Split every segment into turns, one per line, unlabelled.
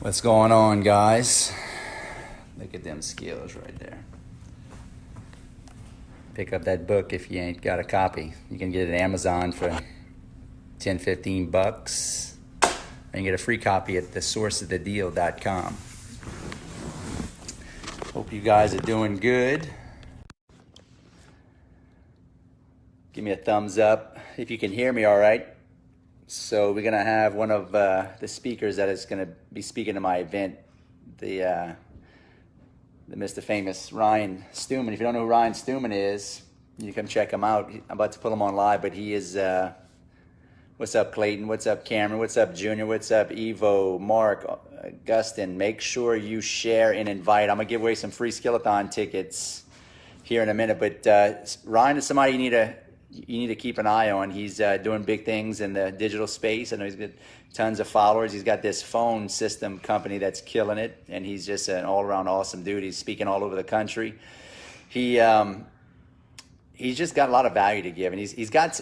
What's going on, guys? Look at them skills right there. Pick up that book if you ain't got a copy. You can get it at Amazon for 10, 15 bucks. And you get a free copy at thesourceofthedeal.com. Hope you guys are doing good. Give me a thumbs up if you can hear me all right. So we're gonna have one of the speakers that is gonna be speaking to my event, the Mr. Famous Ryan Stewman. If you don't know who Ryan Stewman is, you can check him out. I'm about to put him on live, but he is, what's up, Clayton? What's up, Cameron? What's up, Junior? What's up, Evo, Mark, Augustin? Make sure you share and invite. I'm gonna give away some free Skill-A-Thon tickets here in a minute, but Ryan is somebody you need to keep an eye on. He's doing big things in the digital space. I know he's got tons of followers. He's got this phone system company that's killing it, and he's just an all-around awesome dude. He's speaking all over the country. He's just got a lot of value to give, and he's got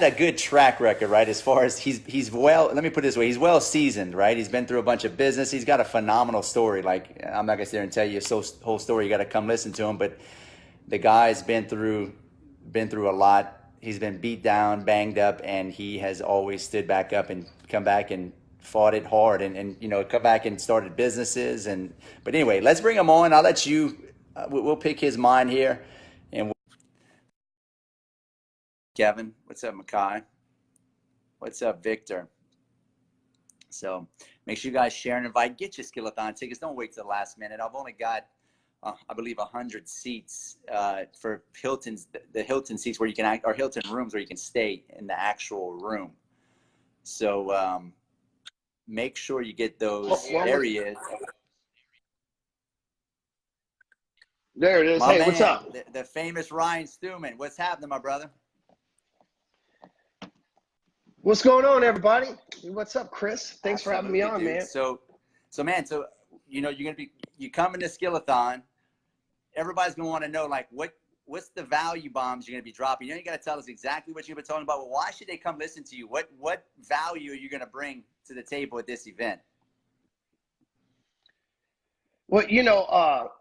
a good track record, right? As far as he's well, let me put it this way, he's well seasoned, right? He's been through a bunch of business. He's got a phenomenal story. Like, I'm not gonna sit there and tell you his whole story. You got to come listen to him, but the guy's been through a lot. He's been beat down, banged up, and he has always stood back up and come back and fought it hard and come back and started businesses. But anyway, let's bring him on. I'll let you, we'll pick his mind here. And Kevin, what's up, Makai? What's up, Victor? So make sure you guys share and invite. Get your Skill-A-Thon tickets. Don't wait till the last minute. I've only got I believe 100 seats for the Hilton seats where you can or Hilton rooms where you can stay in the actual room. So make sure you get those. There he is.
There it is.
My
hey,
man,
what's up?
The famous Ryan Stewman. What's happening, my brother?
What's going on, everybody? What's up, Chris? Thanks for having me on,
dude.
man.
So you come into Skill-A-Thon. Everybody's gonna want to know, like, what's the value bombs you're gonna be dropping. You got to tell us exactly what you've been talking about. But why should they come listen to you? What value are you gonna bring to the table at this event?
Well,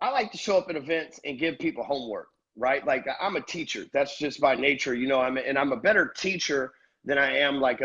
I like to show up at events and give people homework, right? Like, I'm a teacher. That's just by nature, I'm a better teacher than I am like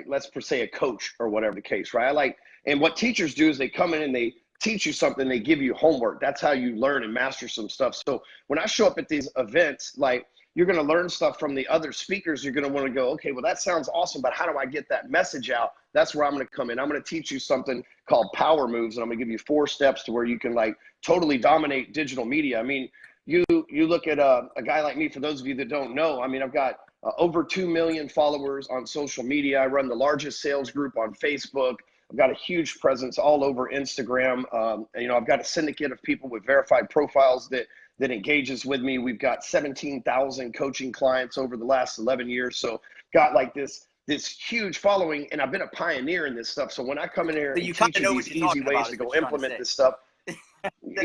let's per se a coach or whatever the case, right? And what teachers do is they come in and they teach you something, they give you homework. That's how you learn and master some stuff. So when I show up at these events, like, you're going to learn stuff from the other speakers. You're going to want to go, okay, well, that sounds awesome, but how do I get that message out? That's where I'm going to come in. I'm going to teach you something called power moves, and I'm going to give you 4 steps to where you can, like, totally dominate digital media. I mean, you look at a guy like me, for those of you that don't know, I mean, I've got over 2 million followers on social media. I run the largest sales group on Facebook. I've got a huge presence all over Instagram. I've got a syndicate of people with verified profiles that engages with me. We've got 17,000 coaching clients over the last 11 years. So got like this huge following, and I've been a pioneer in this stuff. So when I come in here and teach you these easy ways to go implement this stuff, when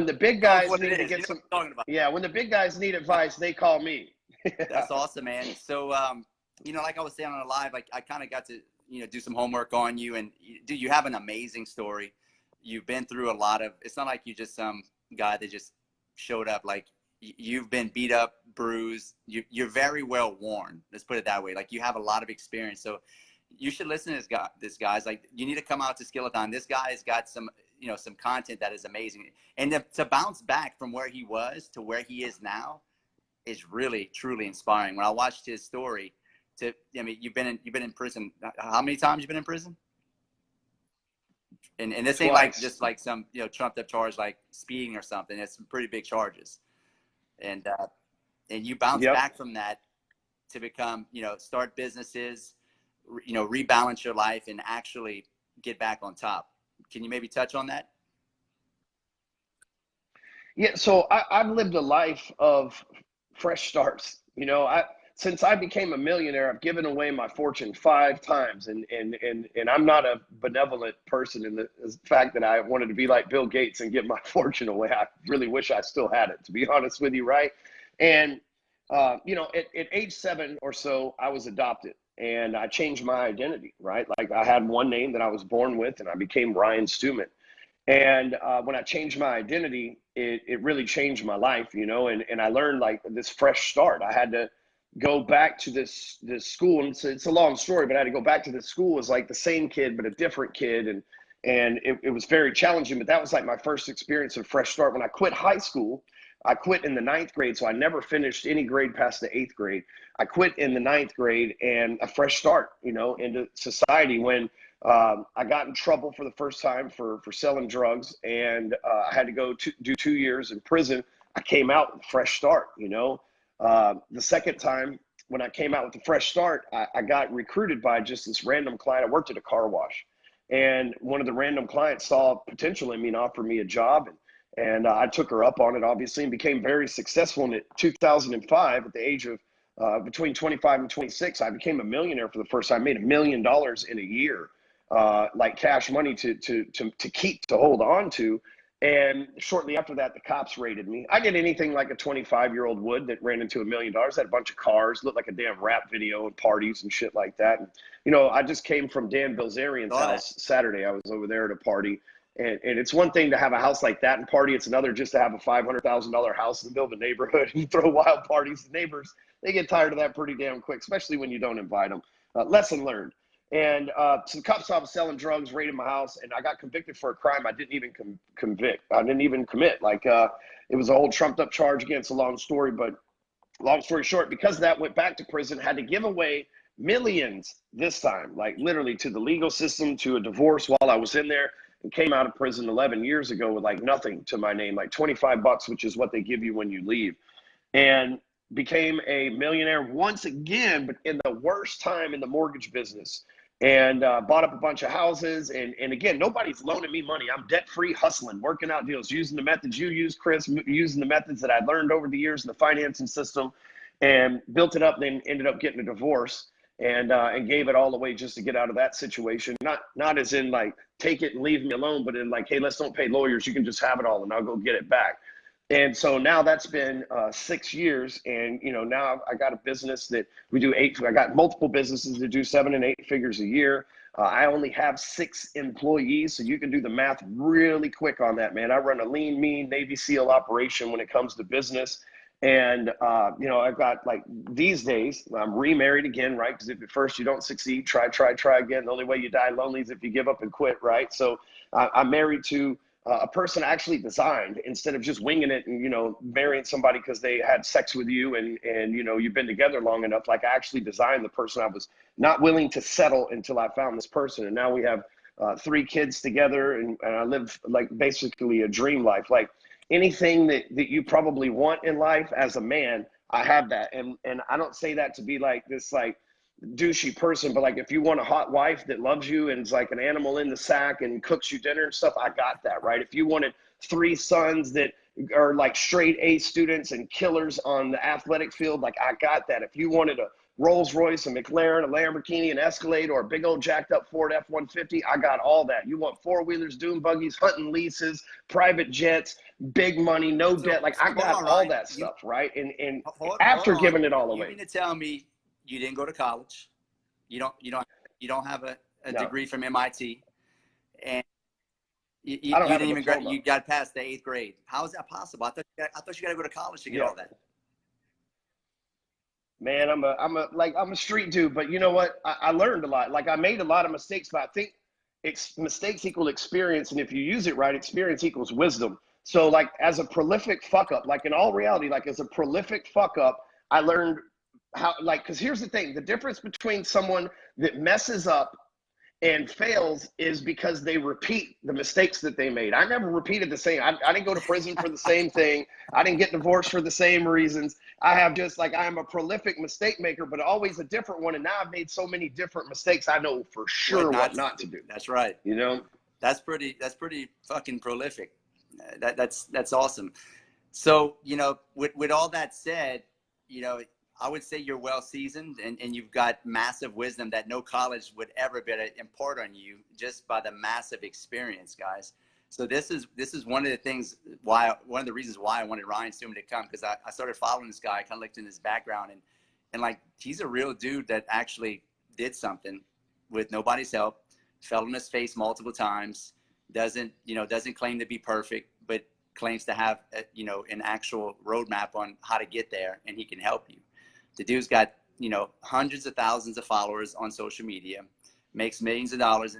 the big guys need to get some, when the big guys need advice, they call me.
That's awesome, man. So, like I was saying on the live, like, I kind of got to, do some homework on you, and dude, you have an amazing story. You've been through a lot of, it's not like you just some guy that just showed up. Like, you've been beat up, bruised. You're very well worn. Let's put it that way. Like, you have a lot of experience. So you should listen to this guy's like, you need to come out to Skill-A-Thon. This guy has got some, some content that is amazing. And to bounce back from where he was to where he is now is really, truly inspiring. When I watched his story, you've been in prison. How many times you've been in prison? And this ain't like just like some trumped up charge like speeding or something. It's some pretty big charges. And you bounce back from that to become, start businesses, rebalance your life and actually get back on top. Can you maybe touch on that?
Yeah, so I've lived a life of fresh starts. Since I became a millionaire, I've given away my fortune 5 times, and I'm not a benevolent person in the fact that I wanted to be like Bill Gates and give my fortune away. I really wish I still had it, to be honest with you, right? And at age 7 or so, I was adopted, and I changed my identity, right? Like I had one name that I was born with, and I became Ryan Stewman. And when I changed my identity, it really changed my life, you know, and I learned like this fresh start. I had to go back to this school, and it's a long story, but I had to go back to this school as like the same kid, but a different kid. And it was very challenging, but that was like my first experience of fresh start. When I quit high school, I quit in the 9th grade, so I never finished any grade past the 8th grade. I quit in the 9th grade, and a fresh start, you know, into society when I got in trouble for the first time for selling drugs, and I had to go do 2 years in prison. I came out with a fresh start, you know. The second time, when I came out with a fresh start, I got recruited by just this random client. I worked at a car wash, and one of the random clients saw potential in me and offered me a job. And I took her up on it, obviously, and became very successful. And in 2005, at the age of between 25 and 26, I became a millionaire for the first time. I made $1 million in a year, like cash money to hold on to. And shortly after that, the cops raided me. I did anything like a 25-year-old would that ran into $1 million. Had a bunch of cars, looked like a damn rap video, and parties and shit like that. And, you know, I just came from Dan Bilzerian's house Saturday. I was over there at a party. And it's one thing to have a house like that and party. It's another just to have a $500,000 house in the middle of a neighborhood and throw wild parties. The neighbors, they get tired of that pretty damn quick, especially when you don't invite them. Lesson learned. And so the cops saw I was selling drugs, raided my house, and I got convicted for a crime I didn't even I didn't even commit. Like it was a whole trumped up charge against a long story. But long story short, because of that, went back to prison, had to give away millions this time, like literally to the legal system, to a divorce while I was in there. And came out of prison 11 years ago with like nothing to my name, like $25, which is what they give you when you leave, and became a millionaire once again, but in the worst time in the mortgage business, and bought up a bunch of houses. And again, nobody's loaning me money. I'm debt-free, hustling, working out deals, using the methods you use, Chris, using the methods that I learned over the years in the financing system, and built it up, then ended up getting a divorce. And gave it all away just to get out of that situation. Not as in like, take it and leave me alone, but in like, hey, let's don't pay lawyers. You can just have it all and I'll go get it back. And so now that's been 6 years. And, you know, now I got a business that we do I got multiple businesses that do 7 and 8 figures a year. I only have 6 employees. So you can do the math really quick on that, man. I run a lean, mean Navy SEAL operation when it comes to business. And, you know, I've got like these days, I'm remarried again, right? Because if at first you don't succeed, try again. The only way you die lonely is if you give up and quit, right? So I'm married to a person I actually designed instead of just winging it and, you know, marrying somebody because they had sex with you and, you know, you've been together long enough. Like I actually designed the person. I was not willing to settle until I found this person. And now we have 3 kids together, and I live like basically a dream life. Like, anything that you probably want in life as a man, I have that. And I don't say that to be like this like douchey person, but like if you want a hot wife that loves you and is like an animal in the sack and cooks you dinner and stuff, I got that, right? If you wanted 3 sons that are like straight A students and killers on the athletic field, like I got that. If you wanted a Rolls Royce, a McLaren, a Lamborghini, an Escalade, or a big old jacked up Ford F-150, I got all that. You want 4-wheelers, dune buggies, hunting leases, private jets, big money, no debt. Like I got all that stuff, right? And after giving it all away.
You mean to tell me you didn't go to college? You don't have a degree from MIT, and you didn't even you got past the 8th grade. How is that possible? I thought you got to go to college to get all that.
Man, I'm a street dude, but you know what? I learned a lot. Like I made a lot of mistakes, but I think mistakes equal experience. And if you use it right, experience equals wisdom. So like as a prolific fuck up, like in all reality, like as a prolific fuck up, I learned how, like, cause here's the thing, the difference between someone that messes up and fails is because they repeat the mistakes that they made. I never repeated the same. I didn't go to prison for the same thing. I didn't get divorced for the same reasons. I have just like, I'm a prolific mistake maker, but always a different one. And now I've made so many different mistakes. I know for sure what not to do.
That's right.
You know,
that's pretty fucking prolific. That's awesome. So, you know, with all that said, you know, I would say you're well seasoned and you've got massive wisdom that no college would ever be able to impart on you just by the massive experience, guys. So this is one of the things one of the reasons why I wanted Ryan Stewman to come, because I started following this guy, kind of looked in his background and like he's a real dude that actually did something with nobody's help, fell on his face multiple times, doesn't claim to be perfect, but claims to have, an actual roadmap on how to get there, and he can help you. The dude's got, hundreds of thousands of followers on social media, makes millions of dollars.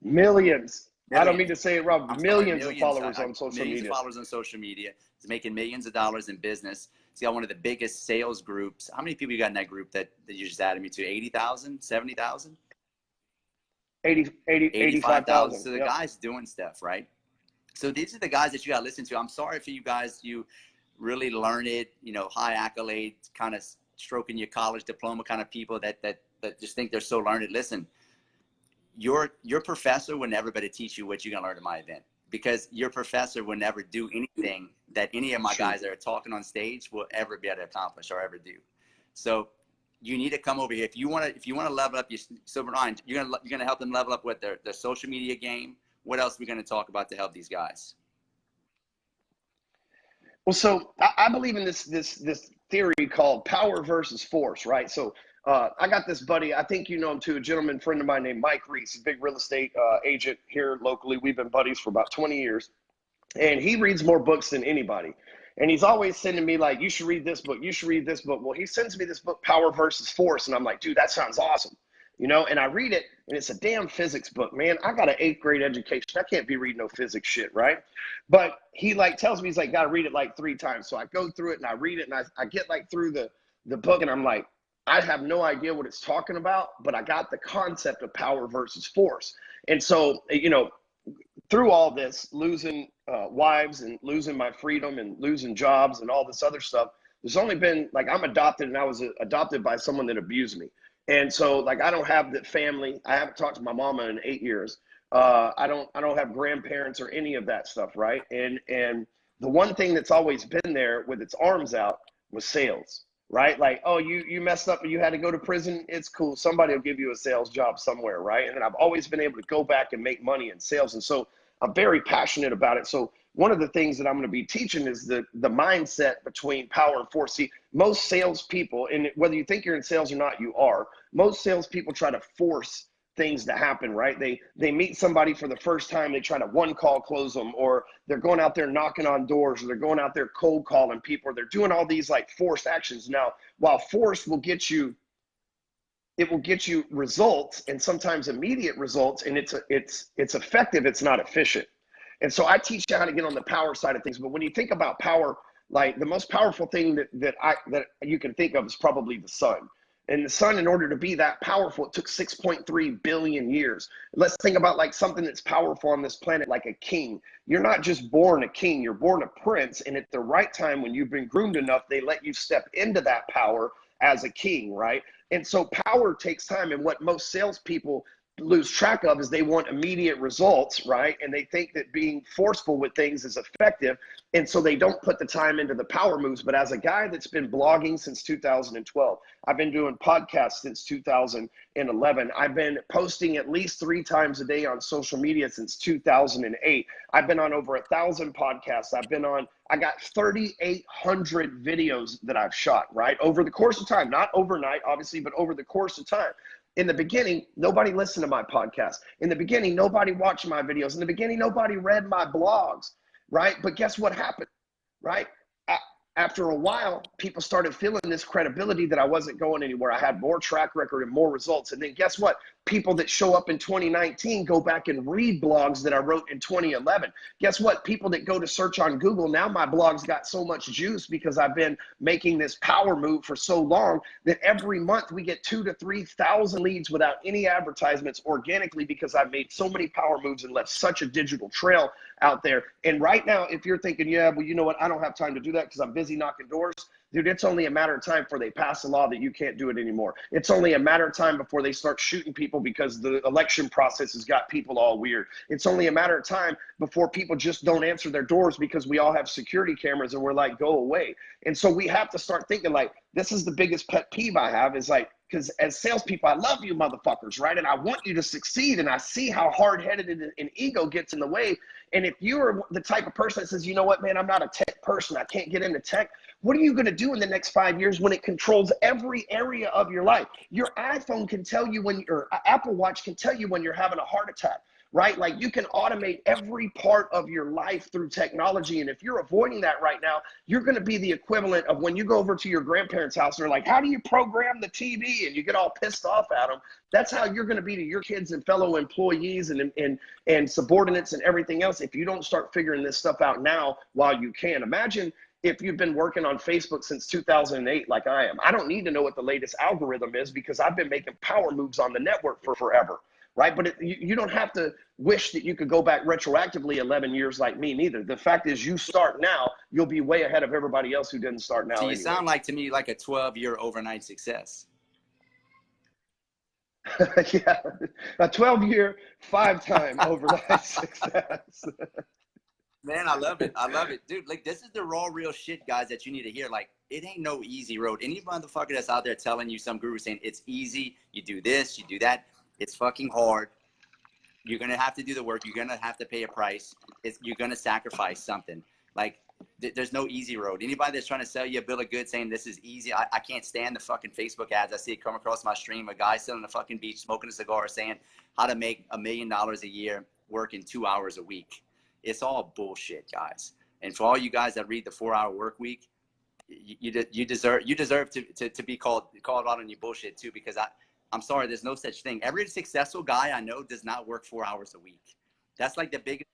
Millions. I don't mean to
Millions.
say it wrong.
I'm sorry,
Millions of followers on social
millions
media.
of followers on social media. He's making millions of dollars in business. He's got one of the biggest sales groups. How many people you got in that group that you just added me to? 80,000, 70,000? 85,000. So the guy's doing stuff, right? So these are the guys that you got to listen to. I'm sorry for you guys. You really learn it, high accolades, kind of stroking your college diploma kind of people that just think they're so learned. Listen, your professor will never better teach you what you're going to learn at my event, because your professor will never do anything that any of my guys that are talking on stage will ever be able to accomplish or ever do. So you need to come over here. If you want to level up your Silver Ryan, you're going to help them level up with their social media game. What else are we going to talk about to help these guys?
Well, so I believe in this theory called power versus force, right? So I got this buddy, I think you know him too, a gentleman friend of mine named Mike Reese, a big real estate agent here locally. We've been buddies for about 20 years, and he reads more books than anybody. And he's always sending me like, you should read this book, you should read this book. Well, he sends me this book, Power versus Force, and I'm like, dude, that sounds awesome. And I read it, and it's a damn physics book, man. I got an 8th grade education. I can't be reading no physics shit, right? But he tells me, he's like, gotta read it like 3 times. So I go through it and I read it, and I get through the book, and I'm like, I have no idea what it's talking about, but I got the concept of power versus force. And so, through all this, losing wives and losing my freedom and losing jobs and all this other stuff, there's only been, I'm adopted, and I was adopted by someone that abused me. And so I don't have the family. I haven't talked to my mama in 8 years. I don't have grandparents or any of that stuff, right? And the one thing that's always been there with its arms out was sales, right? Like, oh, you messed up and you had to go to prison. It's cool. Somebody will give you a sales job somewhere, right? And I've always been able to go back and make money in sales. And so I'm very passionate about it. So one of the things that I'm going to be teaching is the mindset between power and force. See, most salespeople, and whether you think you're in sales or not, you are. Most salespeople try to force things to happen, right? They meet somebody for the first time, they try to one call close them, or they're going out there knocking on doors, or they're going out there cold calling people, or they're doing all these forced actions. Now, while force will get you, it will get you results, and sometimes immediate results, and it's effective, it's not efficient. And so I teach you how to get on the power side of things. But when you think about power, the most powerful thing that you can think of is probably the sun. And the sun, in order to be that powerful, it took 6.3 billion years. Let's think about something that's powerful on this planet, like a king. You're not just born a king, you're born a prince. And at the right time, when you've been groomed enough, they let you step into that power as a king, right? And so power takes time. And what most salespeople lose track of is they want immediate results, right? And they think that being forceful with things is effective. And so they don't put the time into the power moves. But as a guy that's been blogging since 2012, I've been doing podcasts since 2011. I've been posting at least 3 times a day on social media since 2008. I've been on over 1,000 podcasts. I got 3,800 videos that I've shot, right? Over the course of time, not overnight, obviously, but over the course of time. In the beginning, nobody listened to my podcast. In the beginning, nobody watched my videos. In the beginning, nobody read my blogs, right? But guess what happened, right? After a while, people started feeling this credibility that I wasn't going anywhere. I had more track record and more results. And then guess what? People that show up in 2019 go back and read blogs that I wrote in 2011. Guess what? People that go to search on Google, now my blog's got so much juice because I've been making this power move for so long that every month we get 2,000 to 3,000 leads without any advertisements organically, because I've made so many power moves and left such a digital trail out there. And right now, if you're thinking, yeah, well, you know what? I don't have time to do that because I'm busy knocking doors. Dude, it's only a matter of time before they pass a law that you can't do it anymore. It's only a matter of time before they start shooting people because the election process has got people all weird. It's only a matter of time before people just don't answer their doors because we all have security cameras and we're like, go away. And so we have to start thinking this is the biggest pet peeve I have is because as salespeople, I love you motherfuckers, right? And I want you to succeed. And I see how hard-headed and ego gets in the way. And if you're the type of person that says, you know what, man, I'm not a tech person. I can't get into tech. What are you going to do in the next 5 years when it controls every area of your life? Your iPhone can tell you when, or Apple Watch can tell you when you're having a heart attack, right? Like you can automate every part of your life through technology. And if you're avoiding that right now, you're going to be the equivalent of when you go over to your grandparents' house and they're like, how do you program the TV? And you get all pissed off at them. That's how you're going to be to your kids and fellow employees and subordinates and everything else if you don't start figuring this stuff out now while you can. Imagine if you've been working on Facebook since 2008 like I am. I don't need to know what the latest algorithm is because I've been making power moves on the network for forever, right? But you don't have to wish that you could go back retroactively 11 years like me neither. The fact is you start now, you'll be way ahead of everybody else who didn't start now.
So you
anyway.
sound like to me like a 12-year overnight success.
Yeah, a 12-year, 5-time overnight success.
Man, I love it. I love it. Dude, like this is the raw, real shit, guys, that you need to hear. Like, it ain't no easy road. Any motherfucker that's out there telling you, some guru saying it's easy, you do this, you do that, it's fucking hard. You're going to have to do the work. You're going to have to pay a price. You're going to sacrifice something. Like, there's no easy road. Anybody that's trying to sell you a bill of goods saying this is easy, I can't stand the fucking Facebook ads. I see it come across my stream. A guy sitting on the fucking beach smoking a cigar saying how to make $1 million a year working 2 hours a week. It's all bullshit, guys. And for all you guys that read the 4-hour work week, you deserve to be called out on your bullshit too, because I'm sorry, there's no such thing. Every successful guy I know does not work 4 hours a week. That's like the biggest.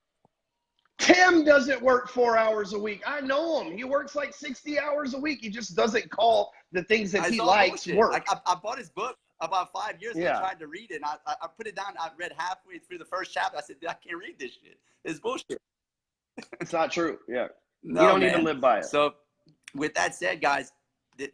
Tim doesn't work 4 hours a week. I know him. He works like 60 hours a week. He just doesn't call the things that he likes work.
I bought his book about 5 years ago.
Yeah.
I tried to read it. And I put it down. I read halfway through the first chapter. I said, I can't read this shit. It's bullshit.
It's not true. Yeah.
No,
you don't
man.
even live by it.
So with that said, guys,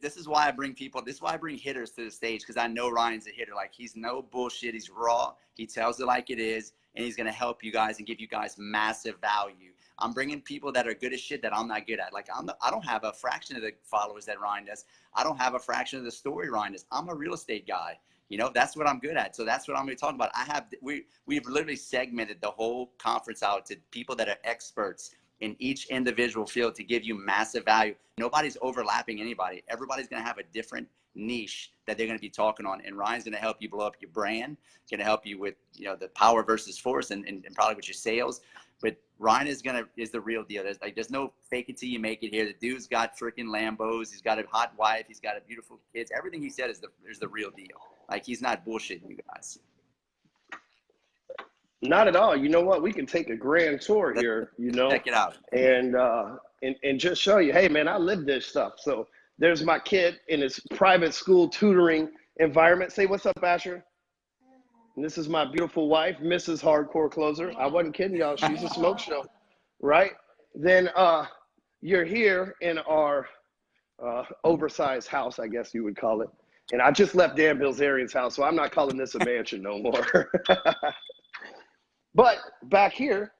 this is why I bring people. This is why I bring hitters to the stage, because I know Ryan's a hitter. Like, he's no bullshit. He's raw. He tells it like it is. And he's going to help you guys and give you guys massive value. I'm bringing people that are good at shit that I'm not good at. Like, I don't have a fraction of the followers that Ryan does. I don't have a fraction of the story Ryan does. I'm a real estate guy. You know, that's what I'm good at. So that's what I'm going to talk about. We've literally segmented the whole conference out to people that are experts in each individual field to give you massive value. Nobody's overlapping anybody. Everybody's going to have a different niche that they're going to be talking on. And Ryan's going to help you blow up your brand, going to help you with, you know, the power versus force and probably with your sales. But Ryan is the real deal. There's no fake it till you make it here. The dude's got freaking Lambos. He's got a hot wife. He's got a beautiful kids. Everything he said is the real deal. Like, he's not bullshitting you guys.
Not at all. You know what? We can take a grand tour here, you know,
Check it out.
And just show you, hey man, I live this stuff. So there's my kid in his private school tutoring environment. Say what's up, Asher. And this is my beautiful wife, Mrs. Hardcore Closer. I wasn't kidding y'all. She's a smoke show, right? Then you're here in our oversized house, I guess you would call it. And I just left Dan Bilzerian's house, so I'm not calling this a mansion no more. But back here,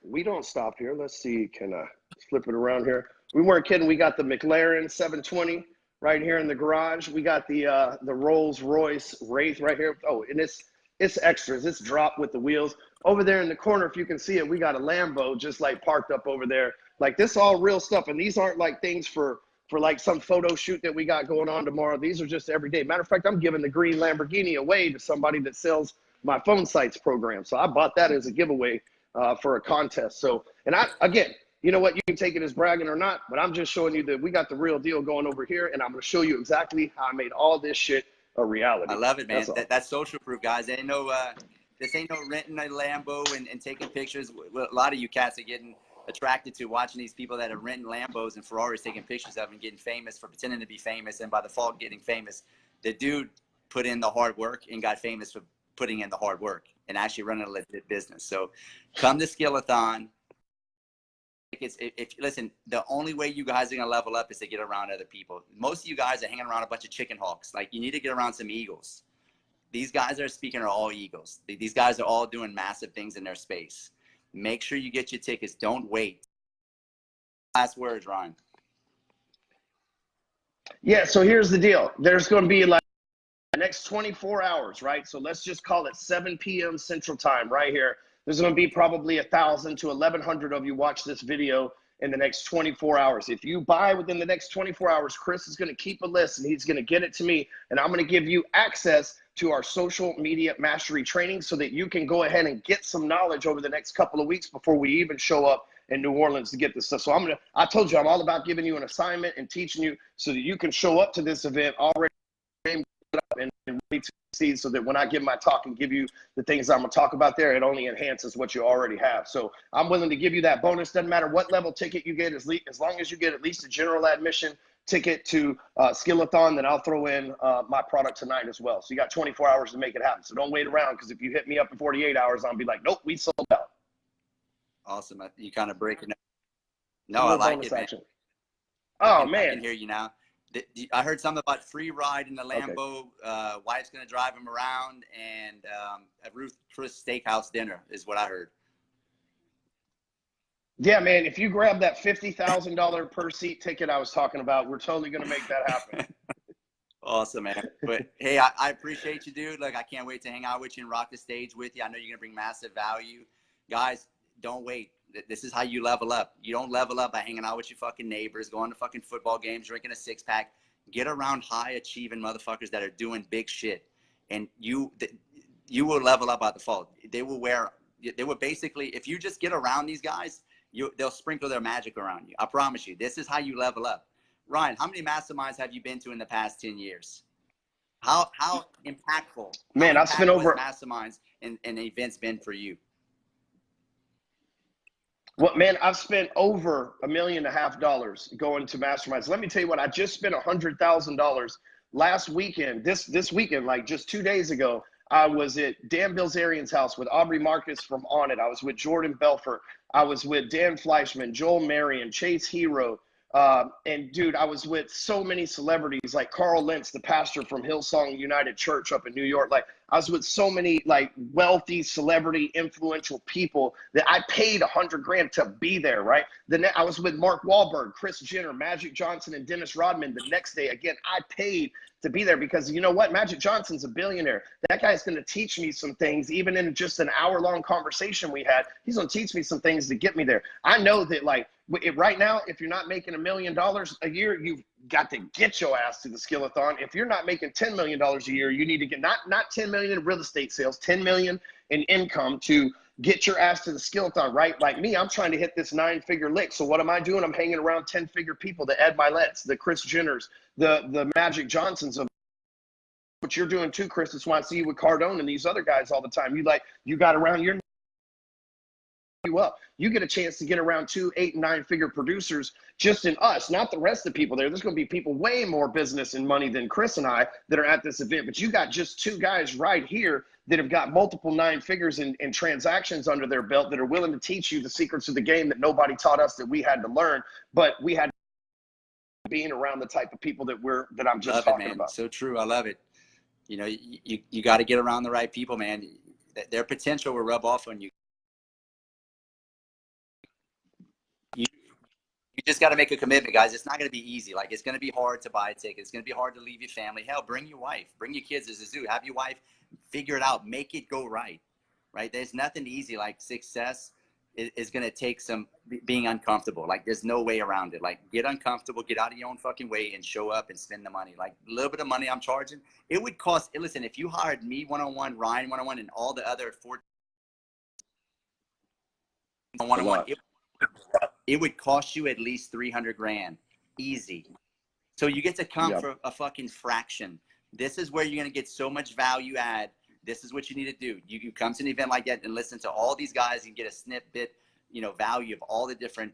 we don't stop here. Let's see, can I flip it around here? We weren't kidding. We got the McLaren 720 right here in the garage. We got the Rolls Royce Wraith right here. Oh, and it's extras. It's dropped with the wheels. Over there in the corner, if you can see it, we got a Lambo just like parked up over there. Like, this all real stuff. And these aren't like things for like some photo shoot that we got going on tomorrow. These are just everyday. Matter of fact, I'm giving the green Lamborghini away to somebody that sells my phone sites program. So I bought that as a giveaway for a contest. So, and again, you know what, you can take it as bragging or not, but I'm just showing you that we got the real deal going over here, and I'm going to show you exactly how I made all this shit a reality.
I love it, man. That's social proof, guys. There ain't no, this ain't no renting a Lambo and taking pictures. A lot of you cats are getting attracted to watching these people that are renting Lambos and Ferraris, taking pictures of and getting famous for pretending to be famous, and by default getting famous. The dude put in the hard work and got famous for putting in the hard work and actually running a legit business. So come to Skill-A-Thon. Listen, the only way you guys are going to level up is to get around other people. Most of you guys are hanging around a bunch of chicken hawks. Like, you need to get around some eagles. These guys that are speaking are all eagles. These guys are all doing massive things in their space. Make sure you get your tickets. Don't wait. Last words, Ryan.
Yeah, so here's the deal. There's going to be like the next 24 hours, right? So let's just call it 7 p.m. Central Time right here. There's going to be probably 1,000 to 1,100 of you watch this video in the next 24 hours. If you buy within the next 24 hours, Chris is going to keep a list and he's going to get it to me. And I'm going to give you access to our social media mastery training so that you can go ahead and get some knowledge over the next couple of weeks before we even show up in New Orleans to get this stuff. So I told you, I'm all about giving you an assignment and teaching you so that you can show up to this event already and ready to succeed, so that when I give my talk and give you the things I'm going to talk about there, it only enhances what you already have. So I'm willing to give you that bonus. Doesn't matter what level ticket you get, as long as you get at least a general admission ticket to Skill-A-Thon, then I'll throw in my product tonight as well. So you got 24 hours to make it happen. So don't wait around, because if you hit me up in 48 hours, I'll be like, nope, we sold out.
Awesome. You kind of break it down. No, I like it, man.
Oh, man.
I can hear you now. I heard something about free ride in the Lambo. Okay. Wife's going to drive him around, and a Ruth Chris Steakhouse dinner is what I heard.
Yeah, man. If you grab that $50,000 per seat ticket I was talking about, we're totally going to make that happen.
Awesome, man. But hey, I appreciate you, dude. Like, I can't wait to hang out with you and rock the stage with you. I know you're going to bring massive value. Guys, don't wait. This is how you level up. You don't level up by hanging out with your fucking neighbors, going to fucking football games, drinking a six-pack. Get around high-achieving motherfuckers that are doing big shit, and you will level up by default. They will basically, if you just get around these guys, they'll sprinkle their magic around you. I promise you. This is how you level up. Ryan, how many masterminds have you been to in the past 10 years? How impactful?
Man, I've spent over
masterminds and events been for you.
Well, man, I've spent over $1.5 million going to masterminds. Let me tell you what, I just spent $100,000 last weekend. This weekend, like just 2 days ago, I was at Dan Bilzerian's house with Aubrey Marcus from On It. I was with Jordan Belfort. I was with Dan Fleischman, Joel Marion, Chase Hero. And dude, I was with so many celebrities like Carl Lentz, the pastor from Hillsong United Church up in New York. Like, I was with so many like wealthy, celebrity, influential people that I paid $100,000 to be there. Right. I was with Mark Wahlberg, Kris Jenner, Magic Johnson, and Dennis Rodman. The next day, again, I paid to be there because you know what? Magic Johnson's a billionaire. That guy's going to teach me some things, even in just an hour-long conversation we had. He's going to teach me some things to get me there. I know that, like, right now, if you're not making $1 million a year, you've got to get your ass to the Skill-A-Thon. If you're not making $10 million a year, you need to get not $10 million in real estate sales, $10 million in income to get your ass to the Skill-A-Thon, right? Like me, I'm trying to hit this 9-figure lick. So what am I doing? I'm hanging around 10-figure people, the Ed Miletts, the Kris Jenners, the Magic Johnsons of what you're doing too, Chris. That's why I see you with Cardone and these other guys all the time. You got around your you get a chance to get around 2, 8, and 9-figure producers just in us, not the rest of the people there. There's going to be people way more business and money than Chris and I that are at this event, but you got just 2 guys right here that have got multiple 9 figures in transactions under their belt that are willing to teach you the secrets of the game that nobody taught us that we had to learn, but we had being around the type of people that I'm just talking about.
So true. I love it. You know, you got to get around the right people, man. Their potential will rub off on you. You just got to make a commitment, guys. It's not going to be easy. Like, it's going to be hard to buy a ticket. It's going to be hard to leave your family. Hell, bring your wife, bring your kids as a zoo. Have your wife figure it out. Make it go right. There's nothing easy. Like, success is going to take some being uncomfortable. Like, there's no way around it. Like, get uncomfortable, get out of your own fucking way, and show up and spend the money. Like, a little bit of money I'm charging, it would cost. Listen, if you hired me one-on-one, Ryan one-on-one, and all the other 14 one-on-one, it would cost you at least $300,000 easy. So you get to come for a fucking fraction. This is where you're going to get so much value add. This is what you need to do. You come to an event like that and listen to all these guys and get a snippet, value of all the different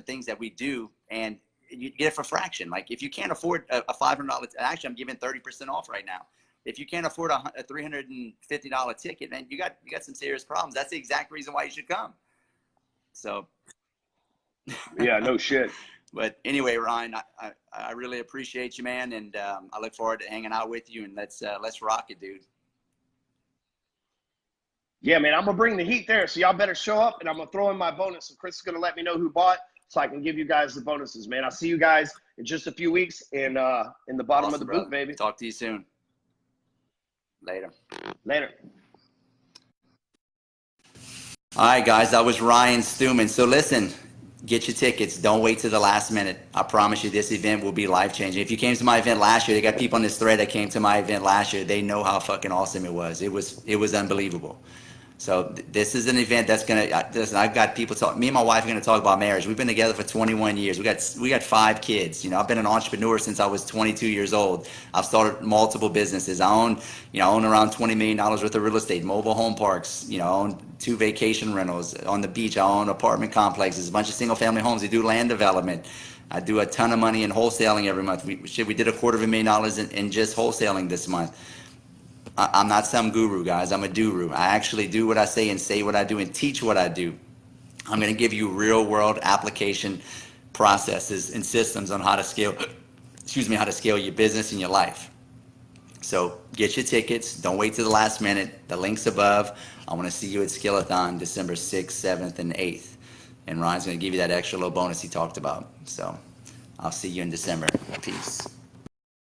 things that we do, and you get it for fraction. Like, if you can't afford a $500, actually I'm giving 30% off right now. If you can't afford a $350 ticket, man, you got some serious problems. That's the exact reason why you should come. So
yeah, no shit.
But anyway, Ryan, I really appreciate you, man, and I look forward to hanging out with you, and let's rock it, dude.
Yeah, man, I'm gonna bring the heat there, so y'all better show up, and I'm gonna throw in my bonus. So Chris is gonna let me know who bought, so I can give you guys the bonuses, man. I'll see you guys in just a few weeks in the bottom of the boot, baby.
Talk to you soon. Later.
All
right, guys, that was Ryan Stewman. So listen, get your tickets. Don't wait to the last minute. I promise you this event will be life-changing. If you came to my event last year, they got people on this thread that came to my event last year. They know how fucking awesome it was. It was unbelievable. So this is an event that's gonna. Listen, I've got people talk. Me and my wife are gonna talk about marriage. We've been together for 21 years. We got 5 kids. You know, I've been an entrepreneur since I was 22 years old. I've started multiple businesses. I own around $20 million worth of real estate, mobile home parks. You know, I own 2 vacation rentals on the beach. I own apartment complexes, a bunch of single family homes. We do land development. I do a ton of money in wholesaling every month. We did $250,000 in just wholesaling this month. I'm not some guru, guys. I'm a guru. I actually do what I say and say what I do and teach what I do. I'm going to give you real world application processes and systems on how to scale, how to scale your business and your life. So get your tickets. Don't wait to the last minute. The link's above. I want to see you at Skill-A-Thon December 6th, 7th, and 8th. And Ryan's going to give you that extra little bonus he talked about. So I'll see you in December. Peace.